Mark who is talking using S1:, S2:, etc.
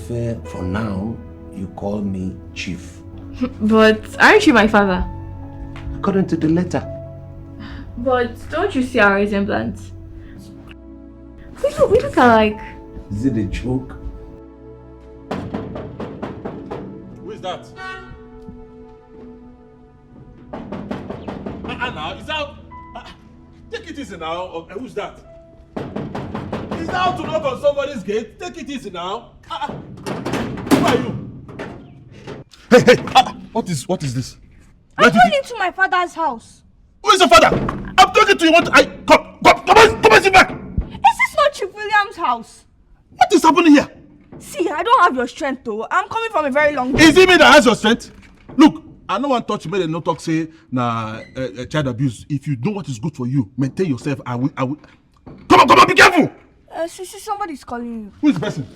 S1: prefer for now you call me Chief.
S2: But aren't you my father?
S1: According to the letter.
S2: But don't you see our resemblance? We look alike.
S1: Is it a joke?
S3: Who is that? Now, is that... take it easy now. Who's that? Is that to knock on somebody's gate? Take it easy now. Who are you? Hey! What is this?
S4: I'm going into my father's house.
S3: Who is your father? I'm talking to you. Come and sit back.
S4: Is this not Chief William's house?
S3: What is happening here?
S4: See, I don't have your strength though. I'm coming from a very long way.
S3: Is it me that has your strength? Look, I no want touch you, but no talk say child abuse. If you know what is good for you, maintain yourself. I will. Come on, be careful.
S4: Somebody's calling you.
S3: Who is the person?